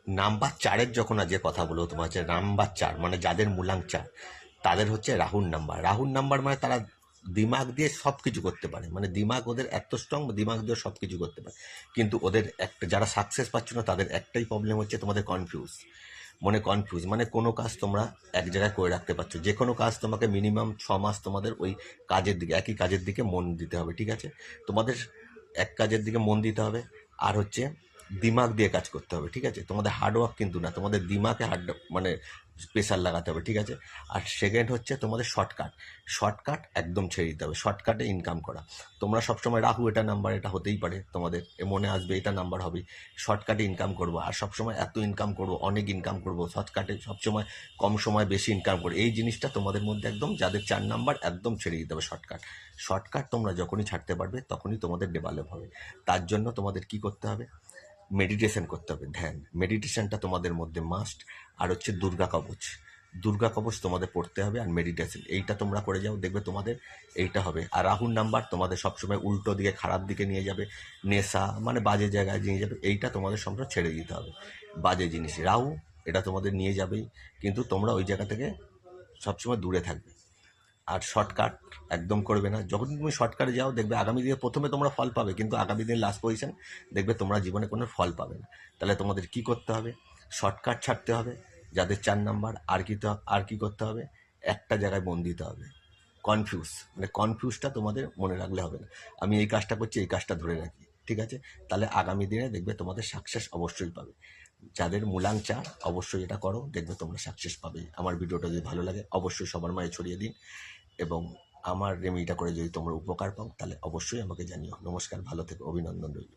Number 4-এর যখন আজকে কথা বলবো তোমার হচ্ছে নাম্বার 4, মানে যাদের মূলাঙ্ক 4 তাদের হচ্ছে রাহুর নাম্বার। রাহুর নাম্বার মানে তারা দিমাগ দিয়ে সব কিছু করতে পারে, মানে দিমাগ ওদের এত স্ট্রং, দিমাগ দিয়ে সব কিছু করতে পারে। কিন্তু ওদের একটা, যারা সাকসেস পাচ্ছ না তাদের একটাই প্রবলেম হচ্ছে তোমাদের কনফিউজ, মানে কোনো কাজ তোমরা এক জায়গায় করে রাখতে পারছো, যে কোনো কাজ তোমাকে মিনিমাম 6 মাস তোমাদের ওই কাজের দিকে, একই কাজের দিকে মন দিতে হবে, ঠিক আছে? তোমাদের এক কাজের দিকে মন দিতে হবে, আর হচ্ছে দিমাগ দিয়ে কাজ করতে হবে, ঠিক আছে? তোমাদের হার্ডওয়ার্ক কিন্তু না, তোমাদের দিমাগে মানে প্রেশার লাগাতে হবে, ঠিক আছে? আর সেকেন্ড হচ্ছে তোমাদের শর্টকাট একদম ছেড়ে দিতে হবে, শর্টকাটে ইনকাম করা। তোমরা সবসময় রাহু এটা নাম্বার, এটা হতেই পারে, তোমাদের মনে আসবে এটা নাম্বার হবে, শর্টকাটে ইনকাম করবো, আর সবসময় এত ইনকাম করবো, অনেক ইনকাম করবো, শর্টকাটে সবসময় কম সময় বেশি ইনকাম করবো, এই জিনিসটা তোমাদের মধ্যে একদম, যাদের 4 নাম্বার একদম ছেড়ে দিতে হবে শর্টকাট তোমরা যখনই ছাড়তে পারবে তখনই তোমাদের ডেভেলপ হবে। তার জন্য তোমাদের কি করতে হবে? মেডিটেশন করতে হবে, ধ্যান, মেডিটেশনটা তোমাদের মধ্যে মাস্ট। আর হচ্ছে দুর্গা কবচ তোমাদের পড়তে হবে, আর মেডিটেশন এইটা তোমরা করে যাও, দেখবে তোমাদের এইটা হবে। আর রাহুর নাম্বার তোমাদের সবসময় উল্টো দিকে, খারাপ দিকে নিয়ে যাবে, নেশা মানে বাজে জায়গায় নিয়ে যাবে, এইটা তোমাদের সবসময় ছেড়ে দিতে হবে। বাজে জিনিস রাহু এটা তোমাদের নিয়ে যাবেই, কিন্তু তোমরা ওই জায়গা থেকে সবসময় দূরে থাকবে। আর শর্টকাট একদম করবে না। যখন তুমি শর্টকাটে যাও দেখবে আগামী দিনে প্রথমে তোমরা ফল পাবে, কিন্তু আগামী দিনে লাস্ট পজিশন দেখবে তোমরা জীবনে কোনো ফল পাবে না। তাহলে তোমাদের কি করতে হবে? শর্টকাট ছাড়তে হবে যাদের 4 নাম্বার। আর কি করতে হবে? একটা জায়গায় মন দিতে হবে। মানে কনফিউজটা তোমাদের মনে রাখলে হবে না, আমি এই কাজটা করছি, এই কাজটা ধরে রাখি, ঠিক আছে? তাহলে আগামী দিনে দেখবে তোমাদের সাকসেস অবশ্যই পাবে। যাদের মূলাঙ্ক 4 অবশ্যই এটা করো, দেখবে তোমরা সাকসেস পাবে। আমার ভিডিওটা যদি ভালো লাগে অবশ্যই সবার মাঝে ছড়িয়ে দিন, এবং আমার রেমিডিটা করে যদি তোমরা উপকার পাও তাহলে অবশ্যই আমাকে জানিও। নমস্কার, ভালো থেকো, অভিনন্দন রইল।